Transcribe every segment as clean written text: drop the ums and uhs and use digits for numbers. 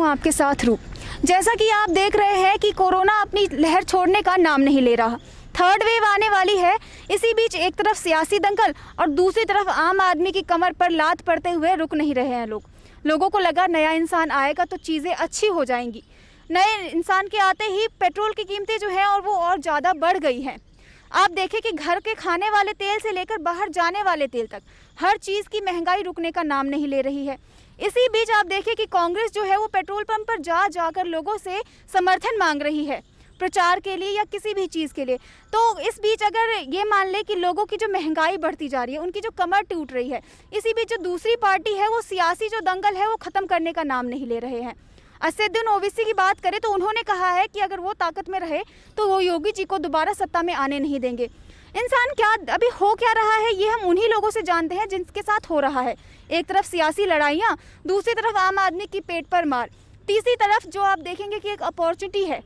आपके साथ रूप। जैसा कि आप देख रहे हैं कि कोरोना अपनी लहर छोड़ने का नाम नहीं ले रहा, थर्ड वेव आने वाली है। इसी बीच एक तरफ सियासी दंगल और दूसरी तरफ आम आदमी की कमर पर लात पड़ते हुए रुक नहीं रहे हैं लोगों को लगा नया इंसान आएगा तो चीज़ें अच्छी हो जाएंगी। नए इंसान के आते ही पेट्रोल की कीमतें जो है और वो और ज़्यादा बढ़ गई हैं। आप देखें कि घर के खाने वाले तेल से लेकर बाहर जाने वाले तेल तक हर चीज़ की महंगाई रुकने का नाम नहीं ले रही है। इसी बीच आप देखें कि कांग्रेस जो है वो पेट्रोल पंप पर जाकर लोगों से समर्थन मांग रही है प्रचार के लिए या किसी भी चीज़ के लिए। तो इस बीच अगर ये मान ले कि लोगों की जो महंगाई बढ़ती जा रही है, उनकी जो कमर टूट रही है, इसी बीच जो दूसरी पार्टी है वो सियासी जो दंगल है वो ख़त्म करने का नाम नहीं ले रहे हैं। असदुद्दीन ओवैसी की बात करें तो उन्होंने कहा है कि अगर वो ताकत में रहे तो वो योगी जी को दोबारा सत्ता में आने नहीं देंगे। इंसान क्या अभी हो क्या रहा है ये हम उन्हीं लोगों से जानते हैं जिनके साथ हो रहा है। एक तरफ सियासी लड़ाइयाँ, दूसरी तरफ आम आदमी की पेट पर मार, तीसरी तरफ जो आप देखेंगे कि एक अपॉर्चुनिटी है,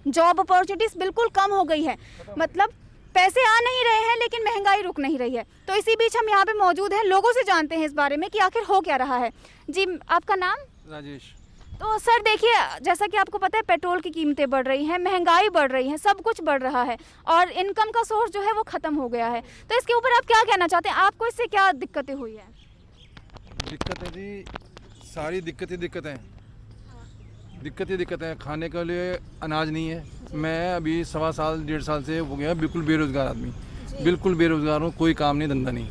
जॉब अपॉर्चुनिटीज़ बिल्कुल कम हो गई है। मतलब पैसे आ नहीं रहे हैं लेकिन महंगाई रुक नहीं रही है। तो इसी बीच हम यहाँ पे मौजूद हैं, लोगों से जानते हैं इस बारे में कि आखिर हो क्या रहा है। जी, आपका नाम? राजेश। तो सर देखिए, जैसा कि आपको पता है पेट्रोल की कीमतें बढ़ रही हैं, महंगाई बढ़ रही है, सब कुछ बढ़ रहा है और इनकम का सोर्स जो है वो ख़त्म हो गया है। तो इसके ऊपर आप क्या कहना चाहते हैं? आपको इससे क्या दिक्कतें हुई है? दिक्कतें जी, सारी दिक्कतें हैं। खाने के लिए अनाज नहीं है। मैं अभी 1.25 साल से हो गया बिल्कुल बेरोज़गार आदमी, बिल्कुल बेरोज़गार हूँ। कोई काम नहीं, धंधा नहीं।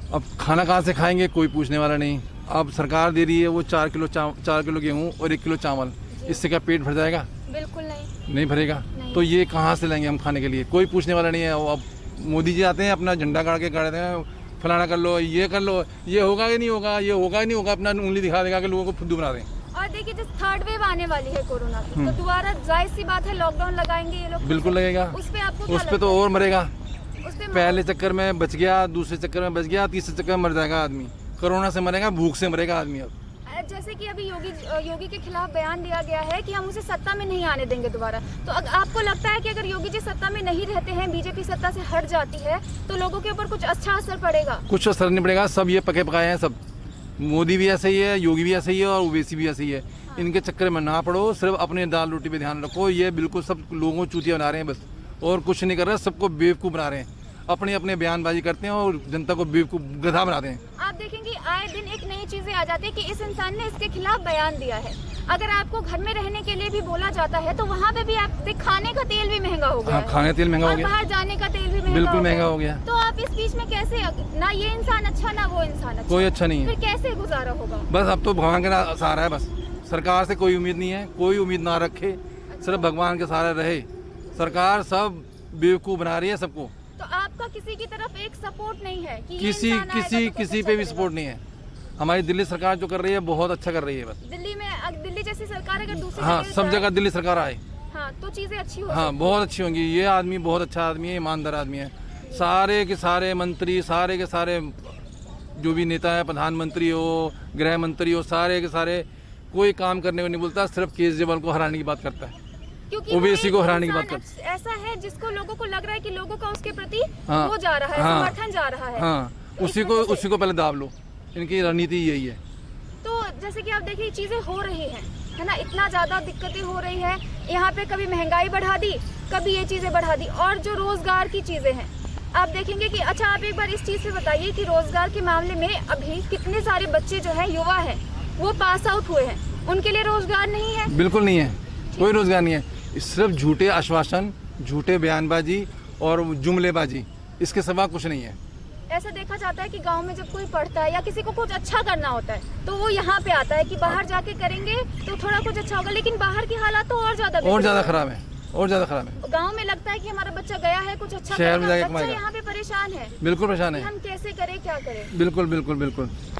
अब खाना कहाँ से खाएंगे, कोई पूछने वाला नहीं। अब सरकार दे रही है वो 4 किलो गेहूँ और 1 किलो चावल, इससे क्या पेट भर जाएगा? बिल्कुल नहीं भरेगा। तो ये कहाँ से लाएंगे हम खाने के लिए? कोई पूछने वाला नहीं है। अब मोदी जी आते हैं, अपना झंडा गाड़ के गाड़ते हैं, फलाना कर लो, ये कर लो, ये होगा कि नहीं होगा, ये होगा ही नहीं होगा, अपना उंगली दिखा देगा कि लोगों को फुद्दू बना दें। और देखिए जिस थर्ड वेव आने वाली है कोरोना की, तो दोबारा जाहिर सी बात है लॉकडाउन लगाएंगे ये लोग। बिल्कुल लगेगा। उस पे तो और मरेगा। पहले चक्कर में बच गया, दूसरे चक्कर में बच गया, तीसरे चक्कर में मर जाएगा आदमी। कोरोना से मरेगा, भूख से मरेगा आदमी। अब जैसे कि अभी योगी के खिलाफ बयान दिया गया है कि हम उसे सत्ता में नहीं आने देंगे दोबारा। तो आपको लगता है कि अगर योगी जी सत्ता में नहीं रहते हैं, बीजेपी सत्ता से हट जाती है, तो लोगों के ऊपर कुछ अच्छा असर पड़ेगा? कुछ असर नहीं पड़ेगा। सब ये पके पकाए हैं सब। मोदी भी ऐसे ही है, योगी भी ऐसे ही है और ओवैसी भी ऐसे ही है। इनके चक्कर में ना पड़ो, सिर्फ अपने दाल रोटी पे ध्यान रखो। ये बिल्कुल सब लोगों को चूतिया बना रहे हैं बस, और कुछ नहीं कर रहे। सबको बेवकूफ़ बना रहे हैं, अपने अपने बयानबाजी करते हैं और जनता को बेवकूफ़ गधा बनाते हैं। आप देखेंगे आए दिन एक नई चीजें आ जाती है कि इस इंसान ने इसके खिलाफ बयान दिया है। अगर आपको घर में रहने के लिए भी बोला जाता है तो वहाँ पे भी आप खाने का तेल भी महंगा हो गया। हाँ, खाने तेल महंगा हो गया, बाहर जाने का तेल भी बिल्कुल महंगा हो गया। तो आप इस बीच में कैसे, ना ये इंसान अच्छा ना वो इंसान अच्छा, कोई अच्छा नहीं है। फिर कैसे गुजारा होगा? बस अब तो भगवान का सहारा है। बस सरकार से कोई उम्मीद नहीं है, कोई उम्मीद ना रखे, सिर्फ भगवान के सहारा रहे। सरकार सब बेवकूफ़ बना रही है सबको। तो आपका किसी की तरफ एक सपोर्ट नहीं है कि किसी पे भी सपोर्ट नहीं है। हमारी दिल्ली सरकार जो कर रही है बहुत अच्छा कर रही है। बस दिल्ली जैसी सरकार अगर दूसरी हाँ, सब जगह दिल्ली सरकार आए, हाँ, तो चीजें अच्छी हो। हाँ, बहुत अच्छी होंगी। ये आदमी बहुत अच्छा आदमी है, ईमानदार आदमी है। सारे के सारे मंत्री, सारे के सारे जो भी नेता है, प्रधानमंत्री हो, गृह मंत्री हो, सारे के सारे कोई काम करने को नहीं बोलता, सिर्फ केजरीवाल को हराने की बात करता है, ओवैसी को हराने की बात करता है। ऐसा है जिसको लोगों को लग रहा है कि लोगों का उसके प्रति हाँ, वो जा रहा है, समर्थन जा रहा है। हाँ, उसी को पहले दाब लो। इनकी रणनीति यही है। तो जैसे कि आप देखिए चीजें हो रही हैं, है ना, इतना ज्यादा दिक्कतें हो रही है यहाँ पे। कभी महंगाई बढ़ा दी, कभी ये चीजें बढ़ा दी, और जो रोजगार की चीजें हैं आप देखेंगे कि अच्छा, आप एक बार इस चीज से बताइए कि रोजगार के मामले में अभी कितने सारे बच्चे जो है, युवा है, वो पास आउट हुए हैं, उनके लिए रोजगार नहीं है। बिल्कुल नहीं है, कोई रोजगार नहीं है। सिर्फ झूठे आश्वासन, झूठे बयानबाजी और जुमलेबाजी, इसके सिवा कुछ नहीं है। ऐसा देखा जाता है कि गांव में जब कोई पढ़ता है या किसी को कुछ अच्छा करना होता है तो वो यहाँ पे आता है कि बाहर जाके करेंगे तो थोड़ा कुछ अच्छा होगा, लेकिन बाहर की हालात तो और ज्यादा खराब है, और ज्यादा खराब है। गांव में लगता है कि हमारा बच्चा गया है कुछ अच्छा शहर में जाके बच्चा यहाँ पे परेशान है, बिल्कुल परेशान है। हम कैसे करें, क्या करें? बिल्कुल।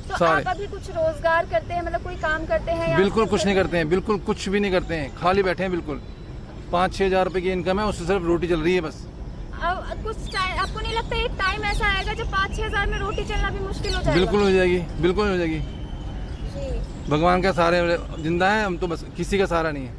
तो आप अभी कुछ रोजगार करते हैं, मतलब कोई काम करते हैं? बिल्कुल कुछ नहीं करते हैं, बिल्कुल कुछ भी नहीं करते हैं, खाली बैठे हैं। बिल्कुल 5-6 हज़ार रुपए की इनकम है, उससे सिर्फ रोटी चल रही है बस। कुछ टाइम आपको नहीं लगता एक टाइम ऐसा आएगा जब 5-6 हज़ार में रोटी चलना भी मुश्किल हो जाएगा? बिल्कुल हो जाएगी, बिल्कुल हो जाएगी। भगवान का सहारे जिंदा है हम तो, बस किसी का सहारा नहीं है,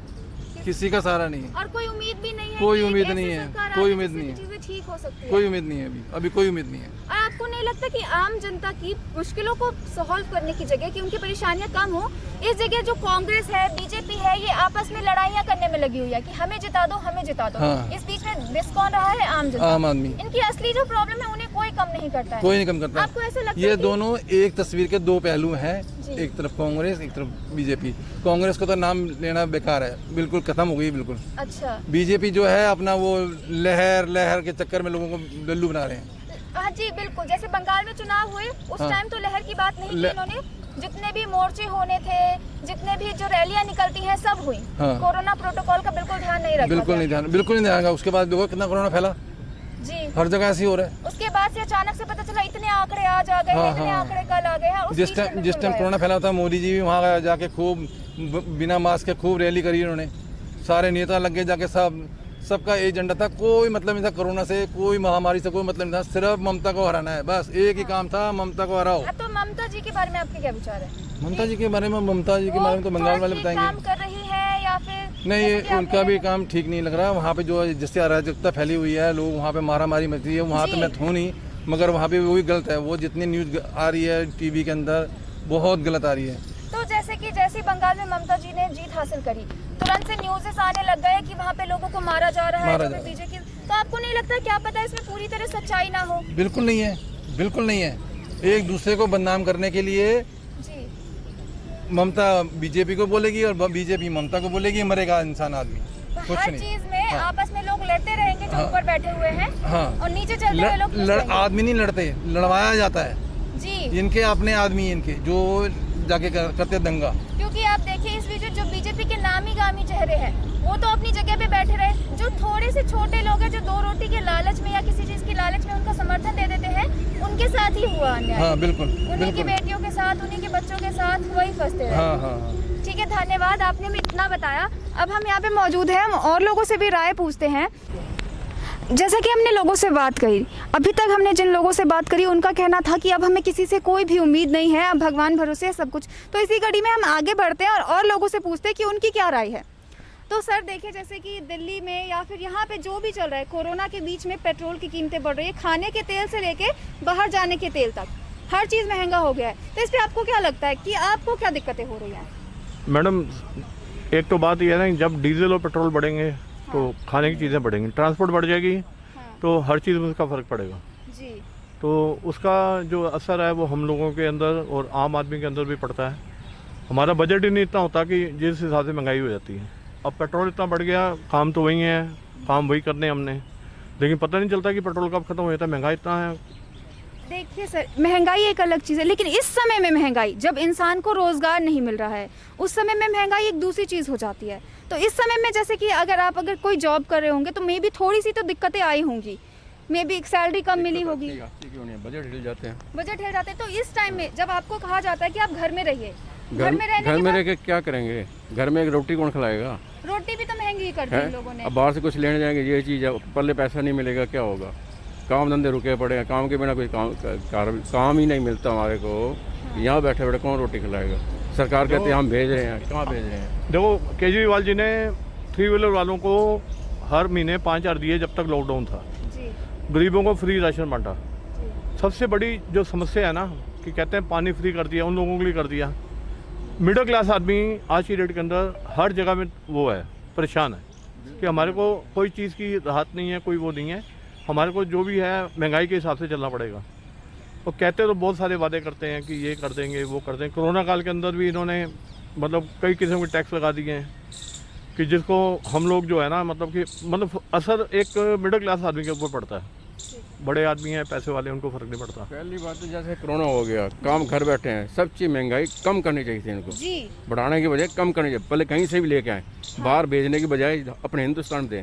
किसी का सहारा नहीं है। और कोई उम्मीद भी नहीं है, कोई उम्मीद नहीं है, कोई उम्मीद नहीं है, चीजें ठीक हो सकती है, कोई उम्मीद नहीं है। अभी कोई उम्मीद नहीं है। और आपको आपको नहीं लगता कि आम जनता की मुश्किलों को सॉल्व करने की जगह कि उनकी परेशानियां कम हो, इस जगह जो कांग्रेस है, बीजेपी है, ये आपस में लड़ाइयां करने में लगी हुई है कि हमें जिता दो, हमें जिता दो। हाँ। इस बीच में बिस कौन रहा है? आम जनता, आम आदमी। इनकी असली जो प्रॉब्लम है उन्हें कोई कम नहीं करता है। कोई नहीं कम करता। आपको ऐसा लगता है ये कि- दोनों एक तस्वीर के दो पहलू हैं, जी। एक तरफ कांग्रेस, एक तरफ बीजेपी। कांग्रेस को तो नाम लेना बेकार है, बिल्कुल खत्म हो गई बिल्कुल। अच्छा, बीजेपी जो है अपना वो लहर के चक्कर में लोगों को लल्लू बना रहे हैं। हाँ जी बिल्कुल। जैसे बंगाल में चुनाव हुए उस हाँ। टाइम तो लहर की बात नहीं की ले- इन्होंने, जितने भी मोर्चे होने थे, जितने भी जो रैलियां निकलती हैं सब हुई। हाँ। कोरोना प्रोटोकॉल का बिल्कुल ध्यान नहीं रखा बिल्कुल नहीं ध्यान, बिल्कुल नहीं ध्यान। उसके बाद देखो कितना कोरोना फैला, जी। हर जगह ऐसे ही हो रहा है। उसके बाद से अचानक से पता चला इतने आंकड़े आज आ गए हैं, हाँ, इतने हाँ। आंकड़े कल आ गए हैं। उस जिस बीच में टाइम बिल्कुल कोरोना फैला था, मोदी जी भी वहाँ जाके खूब बिना मास्क के खूब रैली करी उन्होंने। सारे नेता लग गए जाके, सबका एजेंडा था, कोई मतलब नहीं था कोरोना से, कोई महामारी से कोई मतलब नहीं था, सिर्फ ममता को हराना है, बस एक ही काम था, ममता को हराओ। अब तो ममता जी के बारे में आपके क्या विचार है? ममता जी के बारे में तो बंगाल वाले वो बताएंगे। काम कर रही है या फिर नहीं, जैसे कि उनका आपने- भी काम ठीक नहीं लग रहा। वहाँ पे जो जिससे अराजकता फैली हुई है, लोग वहाँ पे मारामारी मची है, वहाँ तो जी। मैं हूँ नहीं, मगर वहाँ पे वही गलत है। वो जितनी न्यूज़ आ रही है टीवी के अंदर, बहुत गलत आ रही है। तो जैसे बंगाल में ममता जी ने जीत हासिल करी, तुरंत से न्यूज़ेस आने लग गए कि वहाँ पे लोगों को मारा जा रहा है, मारा जो जा भी बीजेपी। तो आपको नहीं लगता, क्या पता इसमें पूरी तरह सच्चाई ना हो? बिल्कुल नहीं है, बिल्कुल नहीं है। एक दूसरे को बदनाम करने के लिए जी, ममता बीजेपी को बोलेगी और बीजेपी ममता को बोलेगी, मरेगा इंसान आदमी, तो कुछ हर नहीं। चीज में हाँ। आपस में लोग लड़ते रहेंगे जो हाँ। ऊपर बैठे हुए हैं, हाँ। और नीचे चलते हुए लोग खुश रहेंगे। आदमी नहीं लड़ते, लड़वाया जाता है। जी, इनके अपने आदमी, इनके जो जाके करते दंगा। क्योंकि आप देखिए इस बीच जो बीजेपी के नामी गामी चेहरे हैं वो तो अपनी जगह पे बैठे रहे। जो थोड़े से छोटे लोग हैं, जो दो रोटी के लालच में या किसी चीज की लालच में उनका समर्थन दे देते हैं, उनके साथ ही हुआ अन्याय। हाँ बिल्कुल उन्हीं की बिल्कुल। बेटियों के साथ, उन्हीं के बच्चों के साथ वही फंसते रहे। हाँ हाँ हाँ। ठीक है, धन्यवाद, आपने हमें इतना बताया। अब हम यहाँ पे मौजूद हैं, हम और लोगों से भी राय पूछते हैं। जैसा कि हमने लोगों से बात करी, अभी तक हमने जिन लोगों से बात करी उनका कहना था कि अब हमें किसी से कोई भी उम्मीद नहीं है, अब भगवान भरोसे है सब कुछ। तो इसी कड़ी में हम आगे बढ़ते हैं और लोगों से पूछते हैं कि उनकी क्या राय है। तो सर देखिए, जैसे कि दिल्ली में या फिर यहाँ पे जो भी चल रहा है, कोरोना के बीच में पेट्रोल की कीमतें बढ़ रही है, खाने के तेल से लेके बाहर जाने के तेल तक हर चीज़ महंगा हो गया है। तो इस पर आपको क्या लगता है कि आपको क्या दिक्कतें हो रही हैं? मैडम, एक तो बात यह है ना, जब डीजल और पेट्रोल बढ़ेंगे तो खाने की चीज़ें बढ़ेंगी, ट्रांसपोर्ट बढ़ जाएगी तो हर चीज़ में उसका फ़र्क पड़ेगा। जी, तो उसका जो असर है वो हम लोगों के अंदर और आम आदमी के अंदर भी पड़ता है। हमारा बजट ही नहीं इतना होता कि जिस हिसाब से महंगाई हो जाती है। अब पेट्रोल इतना बढ़ गया, काम तो वही है, काम वही करने हमने, लेकिन पता नहीं चलता कि पेट्रोल कब खत्म हो जाता है। महंगाई इतना है। देखिए सर, महंगाई एक अलग चीज़ है, लेकिन इस समय में महंगाई, जब इंसान को रोज़गार नहीं मिल रहा है, उस समय में महंगाई एक दूसरी चीज़ हो जाती है। तो इस समय में जैसे कि अगर कोई जॉब कर रहे होंगे तो मे भी थोड़ी सी तो दिक्कतें आई होंगी, मे भी सैलरी कम मिली होगी, बजट हिल जाते हैं। बजट हिल जाते हैं। तो इस टाइम में जब आपको कहा जाता है कि आप घर में रहिए, घर रहने में के रह के क्या करेंगे? घर में एक रोटी कौन खिलाएगा? बाद रोटी भी तो महंगी कर दी है? इन लोगों ने। अब बाहर से कुछ लेने जाएंगे, ये चीज़ है, पल्ले पैसा नहीं मिलेगा, क्या होगा? काम धंधे रुके पड़े हैं, काम के बिना कोई काम ही नहीं मिलता हमारे को। यहाँ बैठे बैठे कौन रोटी खिलाएगा? सरकार कहते हैं हम भेज रहे हैं, कहाँ भेज रहे हैं? देखो, केजरीवाल जी ने 3 व्हीलर वालों को हर महीने 5,000 दिए जब तक लॉकडाउन था। जी, गरीबों को फ्री राशन बांटा। जी, सबसे बड़ी जो समस्या है ना, कि कहते हैं पानी फ्री कर दिया, उन लोगों के लिए कर दिया। मिडिल क्लास आदमी आज की डेट के अंदर हर जगह में वो है, परेशान है कि हमारे को कोई चीज़ की राहत नहीं है, कोई वो नहीं है। हमारे को जो भी है महंगाई के हिसाब से चलना पड़ेगा। और कहते तो बहुत सारे वादे करते हैं कि ये कर देंगे, वो कर देंगे। कोरोना काल के अंदर भी इन्होंने मतलब कई किस्म के टैक्स लगा दिए हैं कि जिसको हम लोग जो है ना, मतलब असर एक मिडिल क्लास आदमी के ऊपर पड़ता है। बड़े आदमी हैं, पैसे वाले, उनको फ़र्क नहीं पड़ता। पहली बात तो जैसे कोरोना हो गया, काम घर बैठे हैं, सब चीज़ महंगाई कम करनी चाहिए थी इनको। जी, बढ़ाने की बजाय कम करनी चाहिए। पहले कहीं से भी लेके आए, बाहर भेजने की बजाय अपने हिंदुस्तान में दें।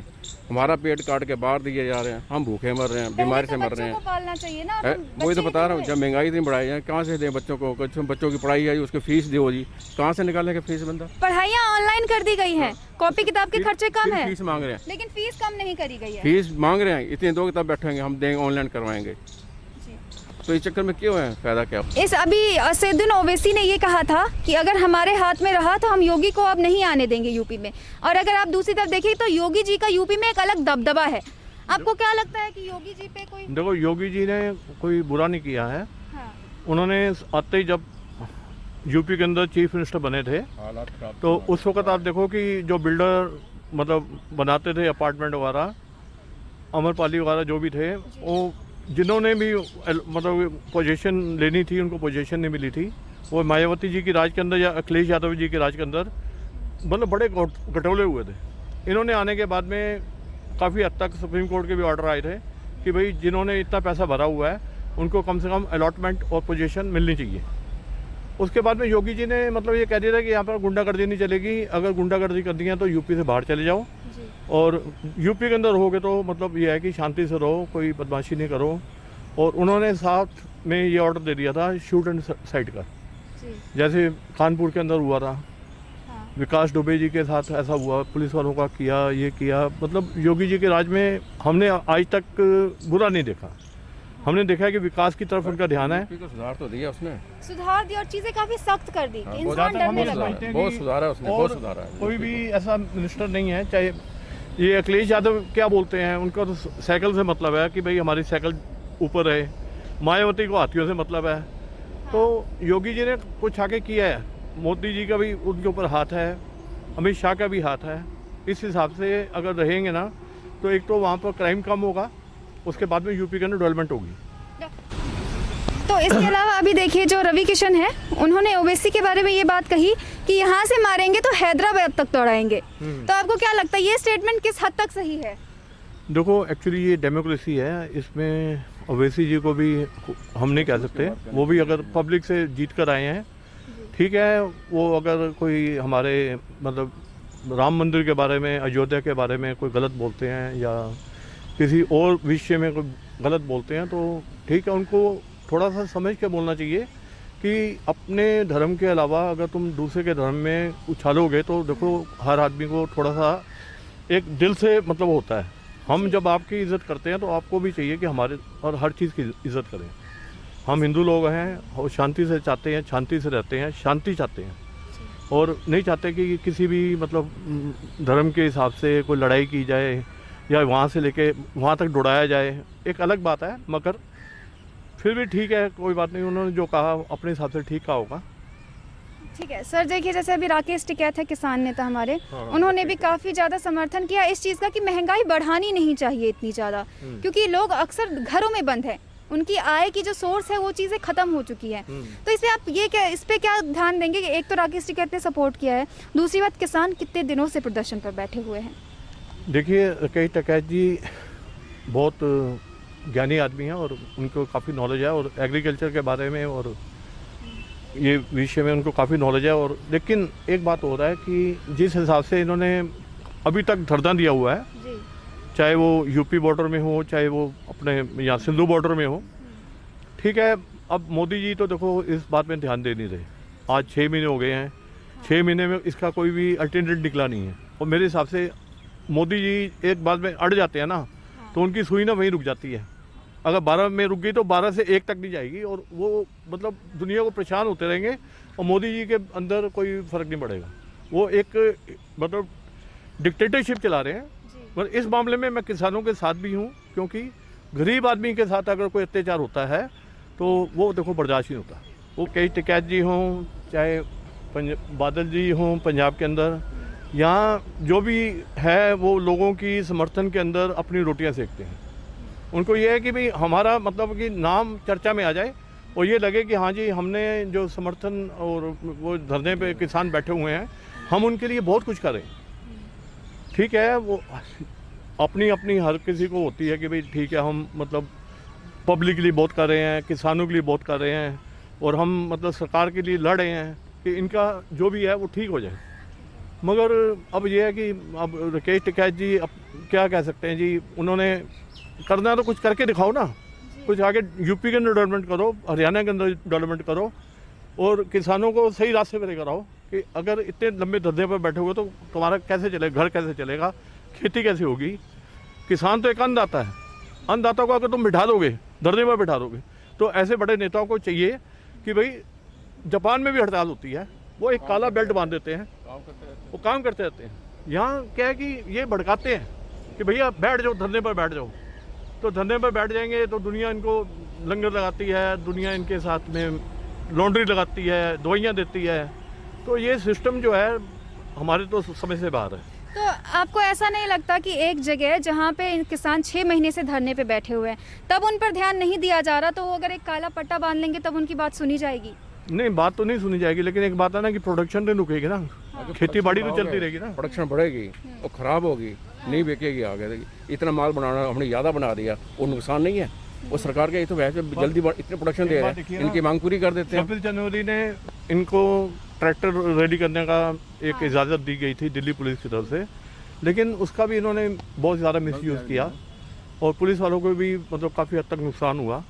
हमारा पेट काट के बाहर दिए जा रहे हैं, हम भूखे मर रहे हैं, बीमारी से मर रहे बच्चों को पालना चाहिए ना। हैं। अब वही तो बच्चे बता रहा हूँ, कितने जब महंगाई इतनी बढ़ाई जाए, कहाँ से दें बच्चों को? कुछ बच्चों की पढ़ाई है, उसकी फीस दो जी, कहाँ से निकालेगा फीस बंदा? पढ़ाइयाँ ऑनलाइन कर दी गई हैं, कॉपी किताब के खर्चे कम है, फीस मांग रहे हैं, लेकिन फीस कम नहीं करी गई है। फीस मांग रहे हैं, इतने दो तब बैठेंगे, हम देंगे, ऑनलाइन करवाएंगे। तो इस चक्कर में क्यों है, फायदा क्या? इस अभी असदुद्दीन ओवैसी ने ये कहा था कि अगर हमारे हाथ में रहा तो हम योगी को अब नहीं आने देंगे यूपी में। और अगर आप दूसरी तरफ देखिए तो योगी जी का यूपी में एक अलग दबदबा है। आपको क्या लगता है कि योगी जी पे कोई देखो योगी जी ने कोई बुरा नहीं किया है। हाँ, उन्होंने आते ही जब यूपी के अंदर चीफ मिनिस्टर बने थे हालात खराब तो उस वक्त आप देखो कि जो बिल्डर मतलब बनाते थे अपार्टमेंट वगैरह, अमरपाली वगैरह जो भी थे, वो जिन्होंने भी मतलब पोजीशन लेनी थी उनको पोजीशन नहीं मिली थी। वो मायावती जी की राज के अंदर या अखिलेश यादव जी के राज के अंदर मतलब बड़े घटोले हुए थे। इन्होंने आने के बाद में काफ़ी हद तक सुप्रीम कोर्ट के भी ऑर्डर आए थे कि भाई जिन्होंने इतना पैसा भरा हुआ है उनको कम से कम अलॉटमेंट और पोजीशन मिलनी चाहिए। उसके बाद में योगी जी ने मतलब ये कह दिया था कि यहाँ पर गुंडागर्दी नहीं चलेगी, अगर गुंडागर्दी करनी है तो यूपी से बाहर चले जाओ, जी, और यूपी के अंदर रहोगे तो मतलब ये है कि शांति से रहो, कोई बदमाशी नहीं करो। और उन्होंने साथ में ये ऑर्डर दे दिया था शूट एंड साइड का, जी, जैसे कानपुर के अंदर हुआ था, हाँ, विकास दुबे जी के साथ ऐसा हुआ, पुलिस वालों का किया, ये किया। मतलब योगी जी के राज में हमने आज तक बुरा नहीं देखा। हमने देखा है कि विकास की तरफ उनका ध्यान है। यूपी को सुधार तो दिया उसने। सुधार दी और चीजें काफी सख्त कर दी कि हाँ, इंसान बहुत डरने ज्यादा लगा। समझते हैं बहुत कि सुधारा उसने, और बहुत सुधारा है। कोई भी ऐसा मिनिस्टर नहीं है, चाहे ये अखिलेश यादव क्या बोलते हैं, उनका तो साइकिल से मतलब है कि भाई हमारी साइकिल ऊपर रहे, मायावती को हाथियों से मतलब है। तो योगी जी ने कुछ आगे किया है, मोदी जी का भी उनके ऊपर हाथ है, अमित शाह का भी हाथ है। इस हिसाब से अगर रहेंगे ना तो एक तो वहाँ पर क्राइम कम होगा, उसके बाद में यूपी के अंदर डेवलपमेंट होगी। तो इसके अलावा अभी देखिए जो रवि किशन है उन्होंने ओवैसी के बारे में ये बात कही कि यहाँ से मारेंगे तो हैदराबाद तक दौड़ाएंगे। तो आपको क्या लगता है ये स्टेटमेंट किस हद तक सही है? देखो एक्चुअली ये डेमोक्रेसी है, इसमें ओवैसी जी को भी हम नहीं कह सकते, वो भी अगर पब्लिक से जीत कर आए हैं ठीक है। वो अगर कोई हमारे मतलब राम मंदिर के बारे में, अयोध्या के बारे में कोई गलत बोलते हैं या किसी और विषय में कोई गलत बोलते हैं तो ठीक है, उनको थोड़ा सा समझ के बोलना चाहिए कि अपने धर्म के अलावा अगर तुम दूसरे के धर्म में उछालोगे तो देखो हर आदमी को थोड़ा सा एक दिल से मतलब होता है। हम जब आपकी इज़्ज़त करते हैं तो आपको भी चाहिए कि हमारे और हर चीज़ की इज़्ज़त करें। हम हिंदू लोग हैं और शांति से चाहते हैं, शांति से रहते हैं, शांति चाहते हैं और नहीं चाहते कि किसी भी मतलब धर्म के हिसाब से कोई लड़ाई की जाए या वहाँ से लेके वहाँ तक दौड़ाया जाए। एक अलग बात है, मगर फिर भी ठीक है, कोई बात नहीं, उन्होंने जो कहा अपने हिसाब से ठीक कहा होगा। ठीक है सर, देखिए जैसे अभी राकेश टिकैत है किसान नेता हमारे, उन्होंने भी काफ़ी ज़्यादा समर्थन किया इस चीज़ का कि महंगाई बढ़ानी नहीं चाहिए इतनी ज़्यादा, क्योंकि लोग अक्सर घरों में बंद हैं, उनकी आय की जो सोर्स है वो चीज़ें ख़त्म हो चुकी हैं। तो इस पर आप ये क्या इस पर क्या ध्यान देंगे कि एक तो राकेश टिकैत ने सपोर्ट किया है, दूसरी बात किसान कितने दिनों से प्रदर्शन पर बैठे हुए हैं? देखिए राकेश टिकैत जी बहुत ज्ञानी आदमी हैं और उनको काफ़ी नॉलेज है और एग्रीकल्चर के बारे में और ये विषय में उनको काफ़ी नॉलेज है। और लेकिन एक बात हो रहा है कि जिस हिसाब से इन्होंने अभी तक धरना दिया हुआ है, जी, चाहे वो यूपी बॉर्डर में हो चाहे वो अपने यहाँ सिंधु बॉर्डर में हो, ठीक है। अब मोदी जी तो देखो इस बात में ध्यान दे नहीं रहे। आज 6 महीने हो गए हैं, 6 महीने में इसका कोई भी अल्टरनेटिव निकला नहीं है। और मेरे हिसाब से मोदी जी एक बात में अड़ जाते हैं ना तो उनकी सुई ना वहीं रुक जाती है। अगर 12 में रुक गई तो 12 से 1 तक नहीं जाएगी और वो मतलब दुनिया को परेशान होते रहेंगे और मोदी जी के अंदर कोई फ़र्क नहीं पड़ेगा। वो एक मतलब डिक्टेटरशिप चला रहे हैं। पर इस मामले में मैं किसानों के साथ भी हूँ, क्योंकि गरीब आदमी के साथ अगर कोई अत्याचार होता है तो वो देखो बर्दाश्त नहीं होता। वो कई टिकैत जी हों चाहे बादल जी हों पंजाब के अंदर, यहाँ जो भी है वो लोगों की समर्थन के अंदर अपनी रोटियां सेकते हैं। उनको ये है कि भाई हमारा मतलब कि नाम चर्चा में आ जाए और ये लगे कि हाँ जी हमने जो समर्थन और वो धरने पे किसान बैठे हुए हैं हम उनके लिए बहुत कुछ करें। ठीक है, वो अपनी अपनी हर किसी को होती है कि भाई ठीक है हम मतलब पब्लिक के लिए बहुत कर रहे हैं, किसानों के लिए बहुत कर रहे हैं और हम मतलब सरकार के लिए लड़ रहे हैं कि इनका जो भी है वो ठीक हो जाए। मगर अब ये है कि अब राकेश टिकैत जी अब क्या कह सकते हैं जी, उन्होंने करना तो कुछ करके दिखाओ ना, कुछ आगे यूपी के अंदर डेवलपमेंट करो, हरियाणा के अंदर डेवलपमेंट करो और किसानों को सही रास्ते पर लेकर आओ कि अगर इतने लंबे धरने पर बैठे हुए तो तुम्हारा कैसे चलेगा, घर कैसे चलेगा, खेती कैसे होगी। किसान तो एक अन्नदाता है, अन्नदाता को अगर तुम बिठा दोगे धरने पर बिठा दोगे तो ऐसे बड़े नेताओं को चाहिए कि भाई जापान में भी हड़ताल होती है, वो एक काला बेल्ट बांध देते हैं, वो काम करते रहते हैं। यहाँ क्या है कि ये भड़काते हैं कि भैया बैठ जाओ, धरने पर बैठ जाओ। तो धरने पर बैठ जाएंगे तो दुनिया इनको लंगर लगाती है, दुनिया इनके साथ में लॉन्ड्री लगाती है, दवाइयाँ देती है। तो ये सिस्टम जो है हमारे तो समझ से बाहर है। तो आपको ऐसा नहीं लगता कि एक जगह जहाँ पे इन किसान 6 महीने से धरने पे बैठे हुए हैं, तब उन पर ध्यान नहीं दिया जा रहा, तो वो अगर एक काला पट्टा बांध लेंगे तब उनकी बात सुनी जाएगी? नहीं, बात तो नहीं सुनी जाएगी, लेकिन एक बात है ना कि प्रोडक्शन तो रुकेगी ना, खेती बाड़ी तो चलती रहेगी ना। प्रोडक्शन बढ़ेगी और ख़राब होगी, नहीं बिकेगी आगे। इतना माल बनाना हमने ज़्यादा बना दिया, वो नुकसान नहीं है। वो सरकार के तो वैसे जल्दी इतने प्रोडक्शन दे रहे हैं, इनकी मांग पूरी कर देते हैं। 26 जनवरी ने इनको ट्रैक्टर रेडी करने का एक इजाज़त दी गई थी दिल्ली पुलिस की तरफ से, लेकिन उसका भी इन्होंने बहुत ज़्यादा मिसयूज़ किया और पुलिस वालों को भी मतलब काफ़ी हद तक नुकसान हुआ।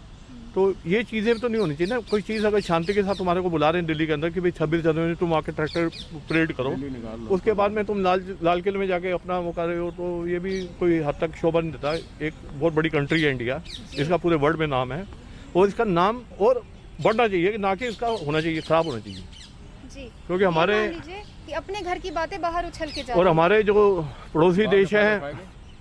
तो ये चीज़ें तो नहीं होनी चाहिए ना। कोई चीज़ अगर शांति के साथ तुम्हारे को बुला रहे हैं दिल्ली के अंदर कि भाई 26 जनवरी तुम आके ट्रैक्टर परेड करो, उसके बाद में तुम लाल किले में जाके अपना वो कर रहे हो, तो ये भी कोई हद तक शोभा नहीं देता। एक बहुत बड़ी कंट्री है इंडिया, इसका पूरे वर्ल्ड में नाम है और इसका नाम और बढ़ना चाहिए, ना कि इसका होना चाहिए, खराब होना चाहिए जी। क्योंकि हमारे कि अपने घर की बातें बाहर उछल के जा और हमारे जो पड़ोसी देश हैं,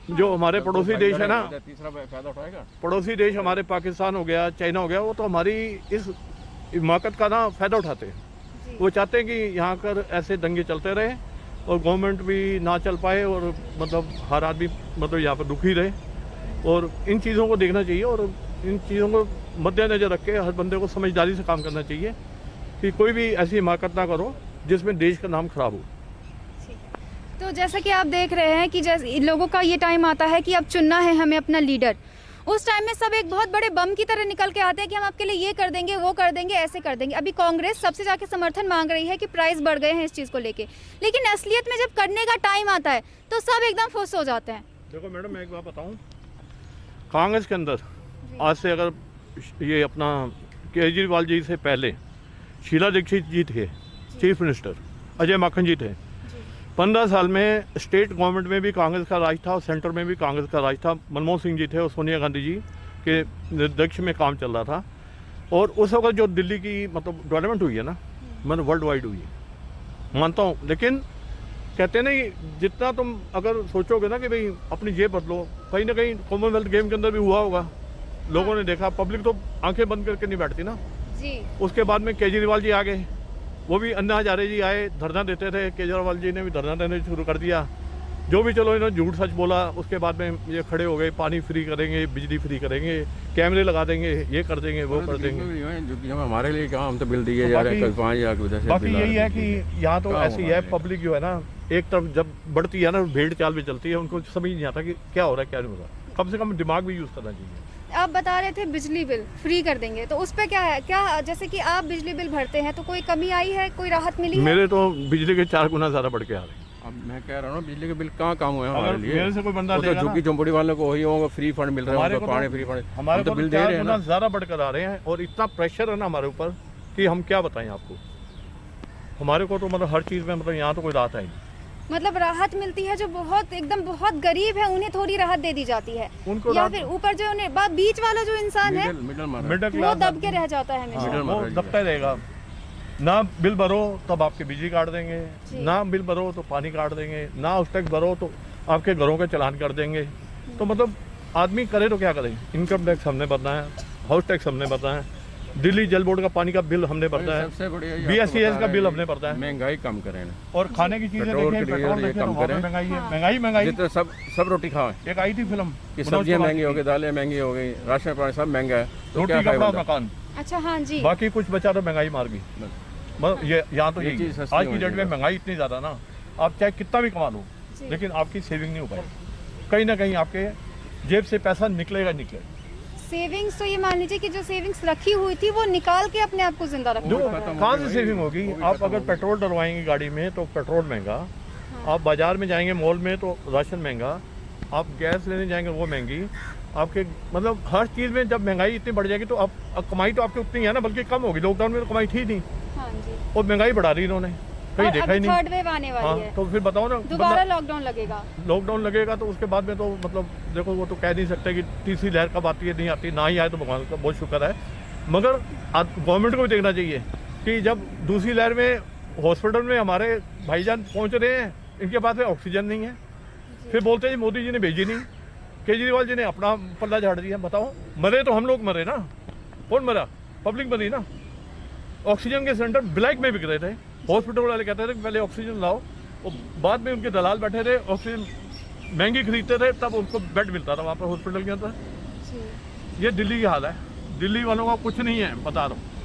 जो हमारे पड़ोसी देश है ना, तीसरा फायदा उठाएगा। पड़ोसी देश हमारे पाकिस्तान हो गया, चाइना हो गया, वो तो हमारी इस हिमाकत का ना फ़ायदा उठाते हैं। वो चाहते हैं कि यहाँ कर ऐसे दंगे चलते रहे और गवर्नमेंट भी ना चल पाए और मतलब हर आदमी मतलब यहाँ पर दुखी रहे। और इन चीज़ों को देखना चाहिए और इन चीज़ों को मद्देनज़र रख के हर बंदे को समझदारी से काम करना चाहिए कि कोई भी ऐसी हिमाकत ना करो जिसमें देश का नाम खराब हो। तो जैसा कि आप देख रहे हैं कि जैसे लोगों का ये टाइम आता है कि अब चुनना है हमें अपना लीडर, उस टाइम में सब एक बहुत बड़े बम की तरह निकल के आते हैं कि हम आपके लिए ये कर देंगे, वो कर देंगे, ऐसे कर देंगे। अभी कांग्रेस सबसे जाके समर्थन मांग रही है कि प्राइस बढ़ गए हैं इस चीज़ को लेके, लेकिन असलियत में जब करने का टाइम आता है तो सब एकदम फुस हो जाते हैं। देखो मैडम, मैं एक बात बताऊं, कांग्रेस के अंदर आज से अगर ये अपना केजरीवाल जी से पहले शीला दीक्षित जी थे चीफ मिनिस्टर, अजय माखन जी थे। 15 साल में स्टेट गवर्नमेंट में भी कांग्रेस का राज था और सेंटर में भी कांग्रेस का राज था। मनमोहन सिंह जी थे और सोनिया गांधी जी के निर्देश में काम चल रहा था। और उस वक्त जो दिल्ली की मतलब डेवलपमेंट हुई है ना, मतलब वर्ल्ड वाइड हुई है, मानता हूँ। लेकिन कहते हैं ना कि जितना तुम अगर सोचोगे ना कि भाई अपनी जेब बदलो, कहीं ना कहीं कॉमनवेल्थ गेम के अंदर भी हुआ होगा, लोगों ने देखा, पब्लिक तो आंखें बंद करके नहीं बैठती ना जी। उसके बाद में केजरीवाल जी आ गए, वो भी अन्ना हजारे जी आए, धरना देते थे, केजरीवाल जी ने भी धरना देने शुरू कर दिया। जो भी चलो इन्होंने झूठ सच बोला, उसके बाद में ये खड़े हो गए, पानी फ्री करेंगे, बिजली फ्री करेंगे, कैमरे लगा देंगे, ये कर देंगे, वो कर देंगे। हमारे लिए क्या, हम तो बिल दिए जा रहे हैं 5,000 उधर से। बाकी यही है कि यहाँ तो ऐसी है, पब्लिक जो है ना एक तरफ जब बढ़ती है ना भेड़ चाल में चलती है, उनको समझ नहीं आता कि क्या हो रहा है क्या नहीं हो रहा। कम से कम दिमाग भी यूज़ करना चाहिए। आप बता रहे थे बिजली बिल फ्री कर देंगे, तो उस पर क्या है, क्या जैसे कि आप बिजली बिल भरते हैं तो कोई कमी आई है, कोई राहत मिली है? मेरे तो बिजली के 4 गुना ज़्यादा बढ़ के आ रहे हैं। अब मैं कह रहा हूँ बिजली के बिल कहाँ काम हुए हमारे लिए। मेरे से कोई बंदा वो तो झुग्गी झोंपड़ी वालों को वही होगा, फ्री फंड मिल रहा है, पानी फ्री फंड, हमारे तो को बिल दे रहे हैं ना। ज़्यादा बढ़कर आ रहे हैं और इतना प्रेशर है ना हमारे ऊपर कि हम क्या बताएं आपको। हमारे को तो मतलब हर चीज़ में मतलब यहाँ तो कोई राहत है नहीं। मतलब राहत मिलती है जो बहुत एकदम बहुत गरीब है उन्हें थोड़ी राहत दे दी जाती है, उनको या फिर ऊपर जो उन्हें बीच वाला जो इंसान है मिडिल वो दब के रह जाता है हमेशा। वो दबता रहेगा। ना बिल भरो तब आपके बिजली काट देंगे, ना बिल भरो तो पानी काट देंगे, ना हाउस टैक्स भरो तो आपके घरों के चालान कर देंगे। तो मतलब आदमी करे तो क्या करे। इनकम टैक्स हमने भरना है, हाउस टैक्स हमने भरना है, दिल्ली जल बोर्ड का पानी का बिल हमने भरना है, BSES का बिल हमने भरना है। महंगाई कम करें और खाने की चीजें देखें, पेट्रोल देखें, महंगाई है, महंगाई सब रोटी खाओ। एक आई थी फिल्म कि सब्जियां महंगी हो गई, दालें महंगी हो गई, राशन पानी सब महंगा है, तो रोटी कपड़ा मकान। अच्छा हाँ जी। बाकी कुछ बचा तो महंगाई मार गई। मतलब ये यहाँ तो यही आज की डेट में महंगाई इतनी ज़्यादा ना, आप चाहे कितना भी कमा लो लेकिन आपकी सेविंग नहीं हो पाएगी। कहीं ना कहीं आपके जेब से पैसा निकलेगा निकलेगा। सेविंग्स तो ये मान लीजिए कि जो सेविंग्स रखी हुई थी वो निकाल के अपने आप को जिंदा रखना पड़ रहा है। कहाँ से सेविंग होगी। आप अगर पेट्रोल डलवाएंगे गाड़ी में तो पेट्रोल महंगा, आप बाजार में जाएंगे मॉल में तो राशन महंगा, आप गैस लेने जाएंगे वो महंगी, आपके मतलब हर चीज़ में जब महंगाई इतनी बढ़ जाएगी तो अब कमाई तो आपकी उतनी है ना, बल्कि कम होगी। लॉकडाउन में तो कमाई थी नहीं और महंगाई बढ़ा दी इन्होंने, कहीं देखा ही नहीं। थर्ड वेव आने वाली है तो फिर बताओ ना, दोबारा लॉकडाउन लगेगा। लॉकडाउन लगेगा तो उसके बाद में तो मतलब देखो वो तो कह नहीं सकते कि तीसरी लहर कब आती है नहीं आती, ना ही आए तो भगवान का बहुत शुक्र है। मगर गवर्नमेंट को भी देखना चाहिए कि जब दूसरी लहर में हॉस्पिटल में हमारे भाईजान पहुंच रहे हैं, इनके पास में ऑक्सीजन नहीं है, फिर बोलते हैं जी मोदी जी ने भेजी नहीं, केजरीवाल जी ने अपना पल्ला झाड़ दिया। बताओ, मरे तो हम लोग मरे ना, कौन मरा? पब्लिक मरी ना। ऑक्सीजन के सिलेंडर ब्लैक में बिक रहे थे, हॉस्पिटल वाले कहते थे कि पहले ऑक्सीजन लाओ, और बाद में उनके दलाल बैठे थे, ऑक्सीजन महंगी खरीदते थे, तब उनको बेड मिलता था वहाँ पर हॉस्पिटल के अंदर। ये दिल्ली की हाल है, दिल्ली वालों का कुछ नहीं है, बता रहा हूँ।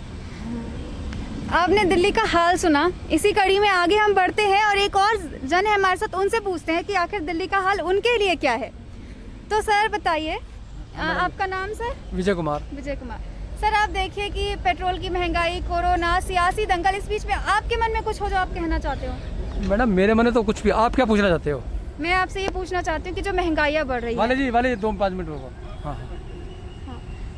आपने दिल्ली का हाल सुना। इसी कड़ी में आगे हम बढ़ते हैं और एक और जन है हमारे साथ, उनसे पूछते हैं कि आखिर दिल्ली का हाल उनके लिए क्या है। तो सर बताइए, आपका नाम सर? विजय कुमार। विजय कुमार। सर आप देखिए कि पेट्रोल की महंगाई, कोरोना, सियासी दंगल, इस बीच में आपके मन में कुछ हो जो आप कहना चाहते हो? मैडम मेरे मन में तो कुछ भी। आप क्या पूछना चाहते हो? मैं आपसे ये पूछना चाहती हूँ कि जो महंगाइयाँ बढ़ रही है, वाले 2-5 मिनट रुको। हाँ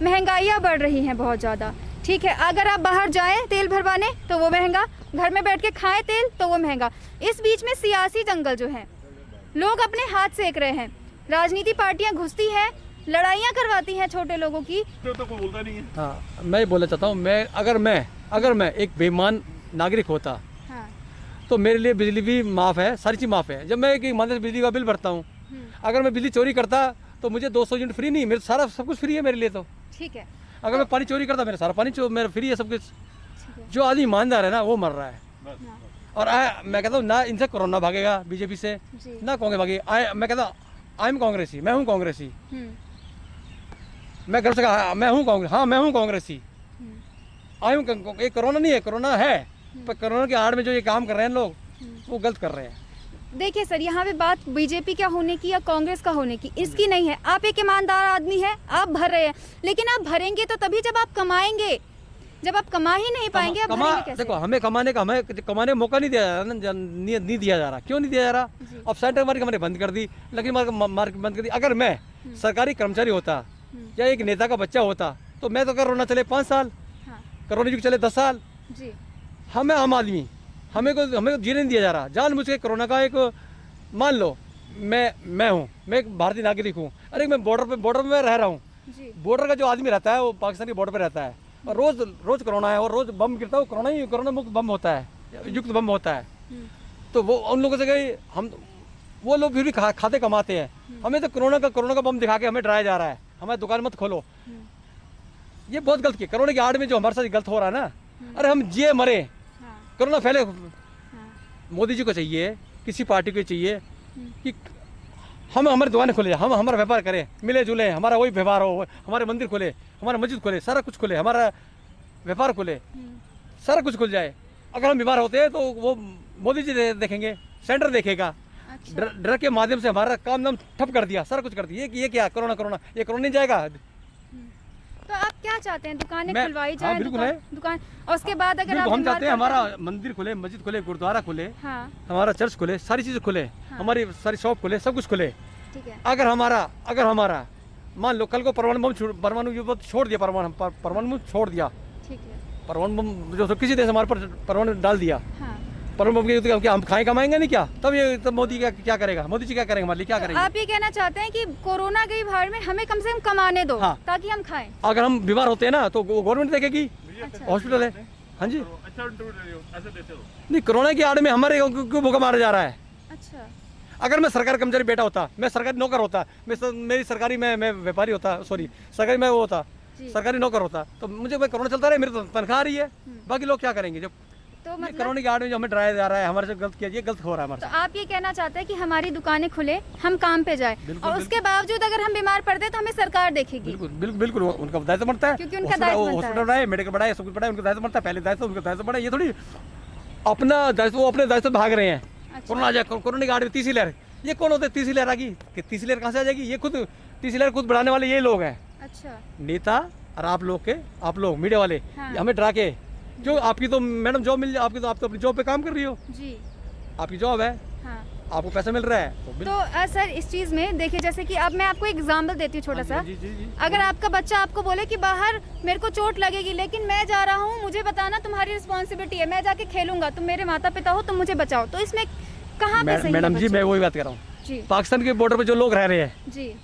महंगाइयाँ बढ़ रही हैं बहुत ज़्यादा, ठीक है। अगर आप बाहर जाएं तेल भरवाने तो वो महंगा, घर में बैठ के खाएं तेल तो वो महंगा। इस बीच में सियासी दंगल जो है, लोग अपने हाथ सेक रहे हैं, राजनीति पार्टियां घुसती हैं, लड़ाइयां करवाती हैं छोटे लोगों की। तो कोई बोलता नहीं है। हाँ, मैं ये बोलना चाहता हूँ, अगर मैं एक बेईमान नागरिक होता, हाँ। तो मेरे लिए बिजली भी माफ़ है, सारी चीज़ माफ़ है। जब मैं एक ईमानदारी से बिजली का बिल भरता हूँ, अगर मैं बिजली चोरी करता तो मुझे 200 यूनिट फ्री नहीं, मेरे सारा सब कुछ फ्री है मेरे लिए। तो ठीक है। अगर मैं पानी चोरी करता, मेरा सारा पानी मेरा फ्री है, सब कुछ। जो आदमी ईमानदार है ना, वो मर रहा है। और मैं कहता हूँ ना, इनसे कोरोना भागेगा बीजेपी से, ना कांग्रेस भागेगी। मैं कहता हूँ आई एम कांग्रेसी, मैं हूँ कांग्रेसी। मैं गर्व से कहा मैं हूँ कांग्रेस, हाँ मैं हूँ कांग्रेसी। आई हूँ। ये कोरोना नहीं है, कोरोना है, पर कोरोना के आड़ में जो ये काम कर रहे हैं लोग, वो गलत कर रहे हैं। देखिए सर, यहाँ पे बात बीजेपी का होने की या कांग्रेस का होने की, इसकी नहीं है। आप एक ईमानदार आदमी हैं, आप भर रहे हैं, लेकिन आप भरेंगे तो तभी जब आप कमाएंगे। जब आप कमा ही नहीं पाएंगे, आप भरेंगे कैसे? देखो, हमें कमाने का मौका नहीं दिया जा रहा ना, नहीं दिया जा रहा। क्यों नहीं दिया जा रहा? अब सेंट्रल मार्केट हमने बंद कर दी, लकड़ी मार्केट बंद कर दी। अगर मैं सरकारी कर्मचारी होता या एक नेता का बच्चा होता, तो मैं तो कोरोना चले 5 साल, कोरोना युग चले 10 साल। हमें आम आदमी, हमें को जीने नहीं दिया जा रहा। जान मुझे कोरोना का एक, मान लो मैं हूँ, मैं एक भारतीय नागरिक हूँ। अरे मैं बॉर्डर पे मैं रह रहा हूँ। बॉर्डर का जो आदमी रहता है, वो पाकिस्तान के बॉर्डर पे रहता है, और रोज कोरोना है, और रोज बम गिरता है। कोरोना मुक्त बम होता है, युक्त बम होता है। तो वो उन लोगों से गए, वो लोग फिर भी खाते कमाते हैं। हमें तो कोरोना का बम दिखा के हमें डराया जा रहा है, हमारी दुकान मत खोलो। ये बहुत गलत किया। कोरोना की आड़ में जो हमारे साथ गलत हो रहा है ना, अरे हम जिए मरे, कोरोना फैले। मोदी जी को चाहिए, किसी पार्टी को चाहिए कि हम हमारी दुकानें खोले, हम हमारा व्यापार करें, मिले जुले, हमारा वही व्यवहार हो, हमारे मंदिर खोले, हमारा मस्जिद खोले, सारा कुछ खोले, हमारा व्यापार खोले, सारा कुछ खुल जाए। अगर हम बीमार होते हैं तो वो मोदी जी देखेंगे, सेंटर देखेगा। डर के माध्यम से हमारा काम नाम ठप कर दिया, सारा कुछ कर दिया। ये क्या कोरोना, ये कोरोना नहीं जाएगा। तो आप क्या चाहते हैं? दुकानें खुलवाई जाए? हाँ, बिल्कुल है। दुकान, और उसके बाद अगर आप हम चाहते हैं हमारा मंदिर खुले, मस्जिद खुले, गुरुद्वारा खुले, हमारा चर्च खुले, सारी चीजें खुले, हमारी सारी शॉप खुले, सब कुछ खुले। ठीक है। अगर हमारा मान लो कल को परमाणु युद्ध छोड़ दिया, परमाणु छोड़ दिया, ठीक है, परमाणु बम जो किसी देश हमारे पर परमाणु डाल दिया, परमाणु बम के क्या हम कमाएंगे नहीं क्या? तब मोदी क्या करेगा? मोदी जी क्या करेंगे हमारे लिए? क्या करेंगे? आप ये कहना चाहते हैं कि कोरोना गई भाड़ में हमें कम से कम कमाने दो, ताकि हम खाएं। अगर हम बीमार होते हैं ना, तो गवर्नमेंट देखेगी, हॉस्पिटल है। हाँ जी, नहीं, कोरोना की आड़ में हमारे क्यों भूखा मारा जा रहा है? अच्छा, अगर मैं सरकारी कर्मचारी बेटा होता, मैं सरकारी नौकर होता, मेरी सरकारी मैं व्यापारी होता, सॉरी सरकारी मैं वो होता, सरकारी नौकर होता, तो मुझे कोरोना चलता रहे, मेरी तो तनख्वाह आ रही है, बाकी लोग क्या करेंगे? जब तो मतलब कोरोना की आड़ में जो हमें डराया जा रहा है, हमारे से गलत किया, ये गलत हो रहा है हमारे तो आप ये कहना चाहते हैं कि हमारी दुकानें खुले, हम काम पे जाए, और उसके बावजूद अगर हम बीमार पड़ते हैं तो हमें सरकार देखेगी। बिल्कुल उनका दायित्व बनता है, क्योंकि उनका दायित्व बनता है। हॉस्पिटल बढ़ाए, मेडिकल बढ़ाए, सब कुछ बढ़ाए, उनका दायित्व बनता है। पहले दायित्व उनका दायित्व बढ़ाए, ये थोड़ी अपना दायित्व, वो अपने दायित्व भाग रहे हैं। कोरोना आ जाए, कोरोना की आड़ में तीसरी लहर, ये कौन होते? तीसरी लहर आ गई, तीसरी लहर कहाँ से आ जाएगी? ये खुद तीसरी लहर खुद बढ़ाने वाले ये लोग हैं। अच्छा, नेता और आप लोग मीडिया वाले, हमें डरा के, जो आपकी तो मैडम जॉब मिल जाए, आप तो अपनी जॉब पे काम कर रही हो जी, आपकी जॉब है, आपको पैसा मिल रहा है, तो सर इस चीज में देखिए, जैसे कि अब मैं आपको एग्जाम्पल देती हूँ छोटा सा। अगर आपका बच्चा आपको बोले कि बाहर मेरे को चोट लगेगी, लेकिन मैं जा रहा हूँ, मुझे बताना, तुम्हारी रिस्पॉन्सिबिलिटी है, मैं जाके खेलूंगा, तुम मेरे माता पिता हो, तुम मुझे बचाओ, तो इसमें कहाँ पे सही है? मैडम जी, मैं वही बात कर रहा हूँ। पाकिस्तान के बॉर्डर पे जो लोग रह रहे हैं जी,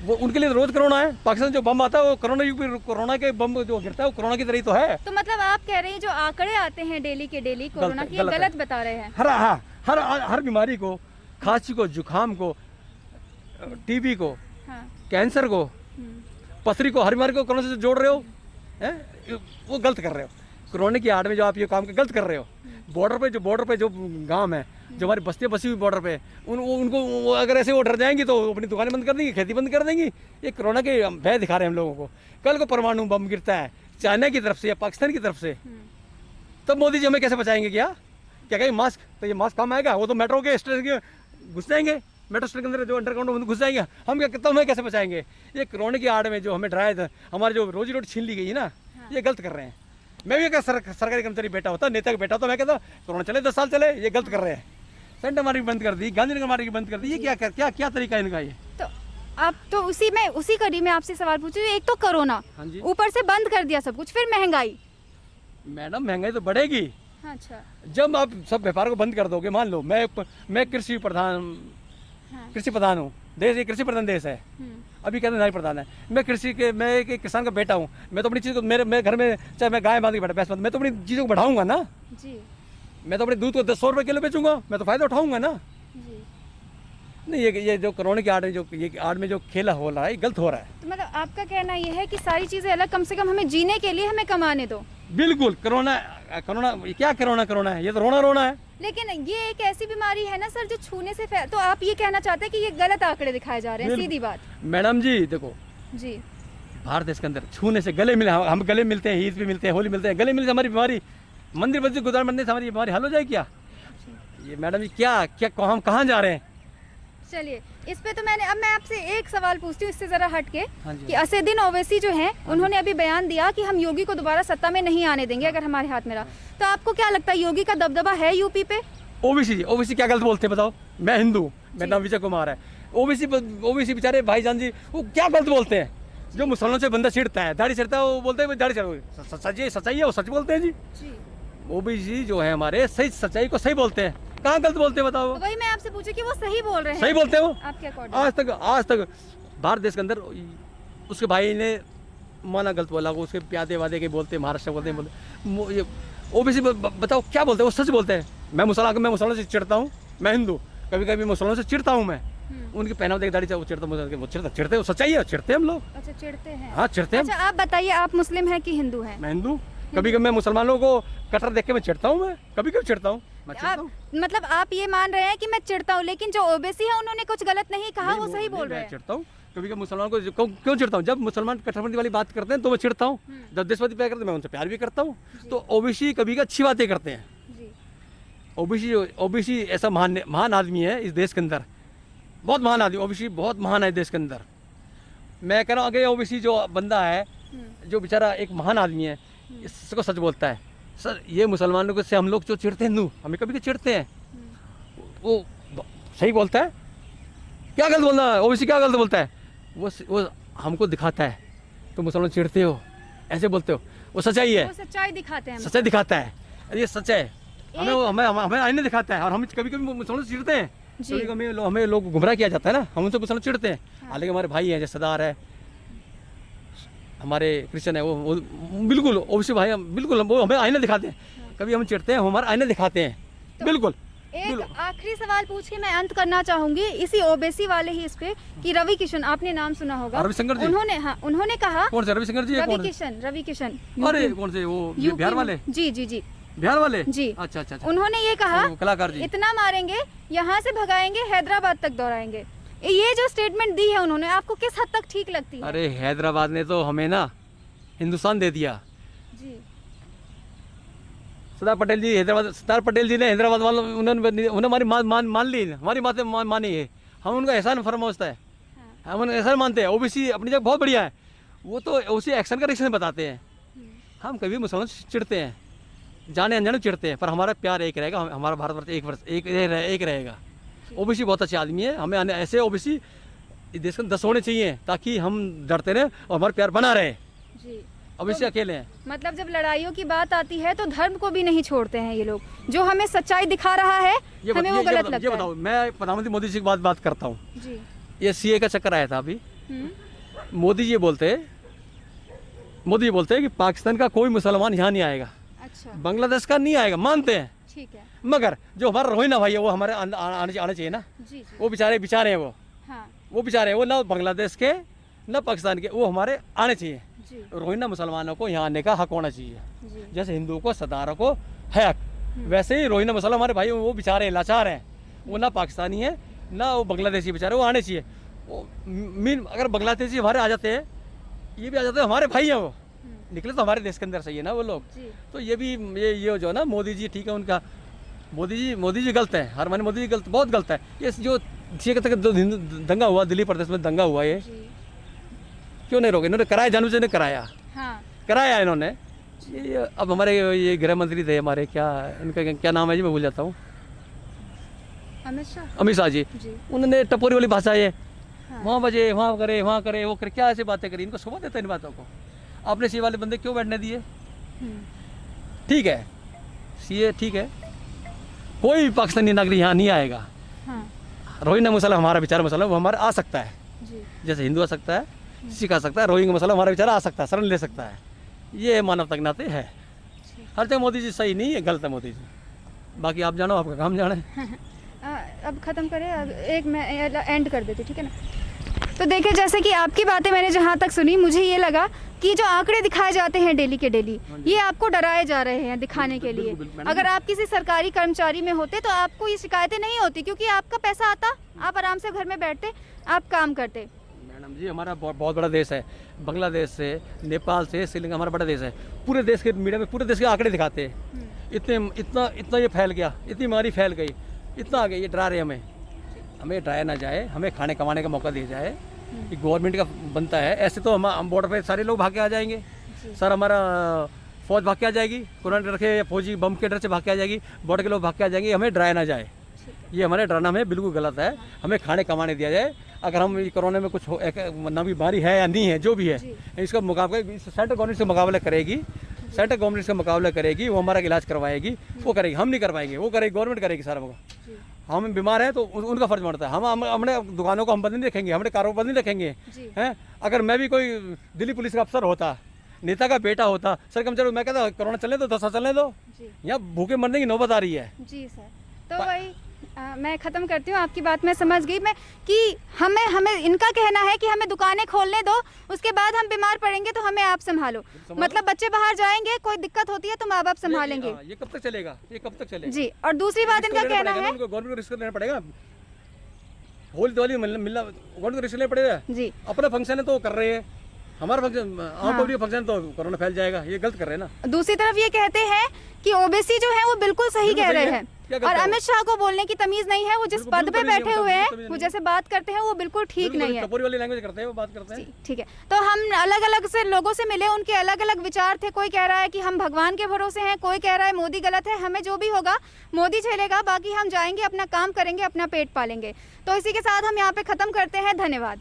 वो उनके लिए रोज कोरोना है। पाकिस्तान जो बम आता है, वो कोरोना के बम जो गिरता है, वो कोरोना की तरह ही तो है। तो मतलब आप कह रहे हैं जो आंकड़े आते हैं डेली के डेली कोरोना की, गलत बता रहे हैं। हर बीमारी को, खांसी को, जुकाम को, टीबी को, हाँ। कैंसर को, पथरी को, हर बीमारी को कोरोना से जोड़ रहे हो, हैं? वो गलत कर रहे हो। कोरोना की आड़ में जो आप ये काम गलत कर रहे हो। बॉर्डर पे जो गांव है, जो हमारी बस्तियाँ बसी हुई बॉर्डर पे, उनको वो अगर ऐसे वो डर जाएंगी तो अपनी दुकानें बंद कर देंगी, खेती बंद कर देंगी। ये कोरोना के भय दिखा रहे हैं हम लोगों को। कल को परमाणु बम गिरता है चाइना की तरफ से या पाकिस्तान की तरफ से, तब मोदी जी हमें कैसे बचाएंगे? क्या कहेंगे मास्क? तो ये मास्क काम आएगा? वो तो मेट्रो के स्टेशन के घुस जाएंगे, मेट्रो स्टेशन के अंदर जो अंडरग्राउंड घुस जाएंगे। हम क्या करते, हमें कैसे बचाएंगे? ये कोरोना की आड़ में जो हमें डराया था, हमारी जो रोजी रोटी छीन ली गई है ना, ये गलत कर रहे हैं। मैं भी अगर सरकारी कर्मचारी बेटा होता, नेता का बेटा होता, मैं कहता कोरोना चले 10 साल चले, ये गलत कर रहे हैं। सेंटर मार्केट बंद कर दी, गांधीनगर मार्केट बंद कर दी, ये क्या तरीका है इनका? ये तो आप तो उसी कड़ी में आपसे सवाल पूछ रही हूँ। एक तो कोरोना, हाँ जी ऊपर से बंद कर दिया सब कुछ, फिर महंगाई। मैडम, महंगाई तो बढ़ेगी। अच्छा। जब आप सब व्यापार को बंद कर दोगे, मान लो मैं कृषि प्रधान हूँ, देश ये कृषि प्रधान देश है, अभी कहते नारी प्रधान है। मैं एक किसान का बेटा हूँ। मैं तो अपनी चीज़ को मेरे घर में चाहे मैं गाय बांध के बैठा, भैंस बांध, मैं तो अपनी चीज़ों को बढ़ाऊंगा ना जी। मैं तो अपने दूध को 100 रुपये किलो बेचूंगा, मैं तो फायदा उठाऊंगा ना। जी। नहीं, ये जो कोरोना की आड़ में जो खेला हो रहा है, ये गलत हो रहा है। तो मतलब आपका कहना ये है कि सारी चीजें अलग, कम से कम हमें जीने के लिए हमें कमाने दो। बिल्कुल। कोरोना क्या कोरोना है? ये तो रोना है। लेकिन ये एक ऐसी बीमारी है ना सर, जो छूने से तो आप ये कहना चाहते हैं कि ये गलत आंकड़े दिखाए जा रहे हैं? सीधी बात। मैडम जी देखो जी, भारत देश के अंदर छूने से गले मिले, हम गले मिलते हैं, ईद पे मिलते हैं, होली मिलते हैं, गले मिलते हमारी बीमारी, मंदिर मस्जिद गुजार बनने से हमारी बीमारी हल हो जाए क्या? ये मैडम जी क्या हम कहाँ जा रहे हैं? चलिए इस पे तो अब मैं आपसे एक सवाल पूछती हूँ, इससे जरा हट के, हाँ जी। कि असदुद्दीन ओवैसी जो हैं, उन्होंने अभी बयान दिया कि हम योगी को दोबारा सत्ता में नहीं आने देंगे अगर हमारे हाथ में रहा। तो आपको क्या लगता है, योगी का दबदबा है यूपी पे? ओबीसी क्या गलत बोलते हैं बताओ? मैं हिंदू, मेरा नाम विजय कुमार है। ओबीसी बेचारे भाईजान जी, वो क्या गलत बोलते हैं? जो मुसलमानों से बंदा छिड़ता है, दाढ़ी छिड़ता है, वो बोलते हैं दाढ़ी सच्चाई है, वो सच बोलते हैं जी। ओबीसी जो है हमारे, सही सच्चाई को सही बोलते हैं। कहाँ गलत बोलते हैं बताओ? तो वही मैं आपसे पूछी कि वो सही बोल रहे हैं। सही बोलते हैं वो। आपके अकॉर्डिंग आज तक भारत देश के अंदर उसके भाई ने माना गलत बोला, उसके प्यादे वादे के बोलते, महाराष्ट्र बोलते, ये ओबीसी बताओ क्या बोलते हैं? वो सच बोलते हैं। मैं मुसलमानों से चिढ़ता हूँ, मैं हिंदू, कभी कभी मुसलमानों से चिढ़ता हूँ मैं, उनकी पहनाव देख दाढ़ी वो चिढ़ते, वो सच्चाई है, चिढ़ते हम लोग। अच्छा, चिढ़ते हैं? हाँ, चिढ़ते हैं। अच्छा, आप बताइए, आप मुस्लिम हैं कि हिंदू हैं? मैं हिंदू। कभी मैं मुसलमानों को कटर देख के मैं चिढ़ता हूँ, मैं कभी चिढ़ता हूँ। मतलब आप ये मान रहे हैं कि मैं चिढ़ता हूँ, लेकिन जो ओबीसी है उन्होंने कुछ गलत नहीं कहा, वो सही बोल रहे हैं? चिढ़ता हूँ कभी मुसलमान को। क्यों चिढ़ता हूँ? जब मुसलमान कट्टरपंथी वाली बात करते हैं तो मैं चिढ़ता हूँ। जब देशभक्ति प्यार करते हैं मैं उनसे प्यार भी करता हूँ। तो ओबीसी कभी अच्छी बातें करते हैं। ओबीसी ऐसा महान आदमी है इस देश के अंदर, बहुत महान आदमी। ओबीसी बहुत महान है देश के अंदर। मैं कह रहा हूँ अगर ओबीसी जो बंदा है, जो बेचारा एक महान आदमी है, इसको सच बोलता है। सर, ये मुसलमानों से हम लोग जो चिढ़ते हैं, हिंदू हमें कभी चिढ़ते हैं, वो सही बोलता है। क्या गलत बोलना है? ओबीसी क्या गलत बोलता है? वो हमको दिखाता है, तो मुसलमान चिढ़ते हो, ऐसे बोलते हो, वो सच्चाई है। वो सच्चाई दिखाते हैं, सच्चाई दिखाता है, ये सच है। हमें आईने दिखाता है, और हम कभी मुसलमान से चिढ़ते हैं। कभी हमें लोग गुमराह किया जाता है ना, हम उनसे मुसलमान चिढ़ते हैं। हालांकि हमारे भाई हैं, जैसे सरदार है, हमारे क्रिश्चियन है, वो बिल्कुल ओबीसी भाई, बिल्कुल वो हमें आईने दिखाते हैं। कभी हम चिढ़ते हैं, हमारे आईने दिखाते हैं। बिल्कुल। एक आखिरी सवाल पूछ के मैं अंत करना चाहूंगी इसी ओबीसी वाले ही इस पे, कि रवि किशन, आपने नाम सुना होगा, रविशंकर जी, उन्होंने कहा। कौन से रविशंकर जी? रवि किशन, अरे कौन से? वो बिहार वाले? जी, बिहार वाले जी। अच्छा। उन्होंने ये कहा, कलाकार जी, इतना मारेंगे, यहाँ से भगाएंगे, हैदराबाद तक दौड़ाएंगे। ये जो स्टेटमेंट दी है उन्होंने, आपको किस हद तक ठीक लगती है? अरे हैदराबाद ने तो हमें ना हिंदुस्तान दे दिया जी। सरदार पटेल जी ने हैदराबाद वालों, उन्होंने हमारी मान ली, हमारी बातें मानी है। हम उनका एहसान फरमाता है, हम उनका एहसान मानते हैं। ओबीसी अपनी जगह बहुत बढ़िया है, वो तो उसी एक्शन का रिएक्शन बताते हैं। हम कभी मुसलमान चिढ़ते हैं, जाने अनजाने चिढ़ते हैं, पर हमारा प्यार एक रहेगा, हमारा भारतवर्ष एक रहेगा। ओबीसी बहुत अच्छे आदमी है, हमें ऐसे ओबीसी इस देश में 10 होने चाहिए, ताकि हम डरते रहे और हमारा प्यार बना रहे। ओबीसी अकेले हैं। मतलब जब लड़ाइयों की बात आती है तो धर्म को भी नहीं छोड़ते हैं ये लोग। जो हमें सच्चाई दिखा रहा है, हमें वो गलत लगता है। ये बताओ, मैं प्रधानमंत्री मोदी जी की बात करता हूँ जी। ये सीए का चक्कर आया था अभी। मोदी जी बोलते हैं कि पाकिस्तान का कोई मुसलमान यहाँ नहीं आएगा। अच्छा। बांग्लादेश का नहीं आएगा, मानते हैं, ठीक है। मगर जो हमारा रोहिंग्या भाई है, वो हमारे आने चाहिए ना। जी। वो बेचारे हैं, वो बेचारे वो ना बांग्लादेश के ना पाकिस्तान के, वो हमारे आने चाहिए। जी रोहिंग्या मुसलमानों को यहाँ आने का हक होना चाहिए। जी जैसे हिंदुओं को सदारों को है हक, वैसे ही रोहिंग्या मुसलमान हमारे भाई वो बेचारे लाचार हैं, वो ना पाकिस्तानी है ना वो बांग्लादेशी, बेचारे वो आने चाहिए। वो मीन अगर बांग्लादेशी हमारे आ जाते हैं, ये भी आ जाते हैं, हमारे भाई हैं, वो निकले तो हमारे देश के अंदर सही है ना वो लोग। जी तो ये भी ये जो है ना मोदी जी ठीक है उनका, मोदी जी गलत है, हर महीने मोदी जी गलत, बहुत गलत है। ये जो दंगा हुआ दिल्ली प्रदेश में, दंगा हुआ ये जी क्यों नहीं रोके? इन्होंने कराया, जानबूझ ने कराया, हाँ कराया इन्होंने। ये अब हमारे ये गृह मंत्री थे हमारे, क्या इनका क्या नाम है जी, मैं भूल जाता हूँ, अमित शाह जी, जी उन्होंने टपोरी वाली भाषा ये हाँ। वहाँ बजे वहाँ करे वो करे, क्या ऐसी बातें करी, इनको शोभा देता है इन बातों को। आपने सी वाले बंदे क्यों बैठने दिए? ठीक है सीए ठीक है, कोई भी पाकिस्तानी नागरिक यहाँ नहीं आएगा। हाँ रोहिंग्या मसला हमारा बेचारा मसला वो हमारा आ सकता है, जी जैसे हिंदू आ सकता है, सिख आ सकता है, रोहिंग्या मसला हमारा बेचारा आ सकता है, शरण ले सकता है। ये मानवता के नाते है। हर जगह मोदी जी सही नहीं है, गलत है मोदी जी। बाकी आप जानो, आपका काम जाने। अब ख़त्म करें, अब एक मैं एंड कर देती, ठीक है ना। तो देखिए, जैसे कि आपकी बातें मैंने जहाँ तक सुनी, मुझे ये लगा कि जो आंकड़े दिखाए जाते हैं डेली के डेली, ये आपको डराए जा रहे हैं दिखाने के लिए। अगर आप किसी सरकारी कर्मचारी में होते तो आपको ये शिकायतें नहीं होती, क्योंकि आपका पैसा आता, आप आराम से घर में बैठते, आप काम करते। मैडम जी हमारा बहुत बड़ा देश है, बांग्लादेश से, नेपाल से, श्रीलंका हमारा बड़ा देश है। पूरे देश के मीडिया में पूरे देश के आंकड़े दिखाते हैं, इतना ये फैल गया, इतनी बीमारी फैल गई, इतना आ गया, ये डरा रहे हमें डराया ना जाए, हमें खाने कमाने का मौका दिया जाए, कि गवर्नमेंट का बनता है। ऐसे तो हम बॉर्डर पे सारे लोग भाग के आ जाएंगे, सर हमारा फौज भाग के आ जाएगी, कोरोना डर के, फौजी बम के डर से भाग के आ जाएगी, बॉर्डर के लोग भाग के आ जाएंगे, हमें डराया ना जाए। ये हमारे डराना में बिल्कुल गलत है, हमें खाने कमाने दिया जाए। अगर हम कोरोना में कुछ ना बीमारी है या नहीं है, जो भी है, इसका मुकाबला सेंट्रल गवर्नमेंट से मुकाबला करेगी, सेंट्रल गवर्नमेंट से मुकाबला करेगी, वो हमारा इलाज करवाएगी, वो करेगी, हम नहीं करवाएंगे, वो करेगी गवर्नमेंट करेगी सारा मुकाबला। हम बीमार हैं तो उनका फर्ज बनता है, हम अपने दुकानों को हम बंद नहीं रखेंगे, हमने कारोबार बंद नहीं रखेंगे हैं। अगर मैं भी कोई दिल्ली पुलिस का अफसर होता, नेता का बेटा होता, सर कर्मचारी, मैं कहता कोरोना चलने दो, 10 साल चलने दो, यहाँ भूखे मरने की नौबत आ रही है। जी सर, तो वही मैं ख़त्म करती हूँ। आपकी बात मैं समझ गई मैं कि हमें इनका कहना है कि हमें दुकानें खोलने दो, उसके बाद हम बीमार पड़ेंगे तो हमें आप संभालो। मतलब बच्चे बाहर जाएंगे, कोई दिक्कत होती है तो माँ बाप संभालेंगे। ये कब तक चलेगा, ये कब तक चलेगा? जी, और दूसरी बात इनका कहना है, गवर्नमेंट को रिस्क लेना पड़ेगा, होली दिवाली मिलना, गवर्नमेंट को रिस्क लेना पड़ेगा जी। अपना फंक्शन है तो कर रहे हैं, हमारा फंक्शन, आम पब्लिक फंक्शन तो कोरोना फैल जाएगा, ये गलत कर रहे हैं ना। दूसरी तरफ ये कहते हैं कि ओबीसी जो है वो बिल्कुल सही कह रहे हैं, और अमित शाह को बोलने की तमीज नहीं है। वो जिस पद पे बैठे हुए हैं, वो जैसे बात करते हैं वो बिल्कुल ठीक नहीं है, टपोरी वाली लैंग्वेज करते हैं, वो बात करते हैं। ठीक है, तो हम अलग अलग से लोगों से मिले, उनके अलग अलग विचार थे। कोई कह रहा है कि हम भगवान के भरोसे हैं, कोई कह रहा है मोदी गलत है, हमें जो भी होगा मोदी झेलेगा, बाकी हम जाएंगे, अपना काम करेंगे, अपना पेट पालेंगे। तो इसी के साथ हम यहाँ पे ख़त्म करते हैं। धन्यवाद।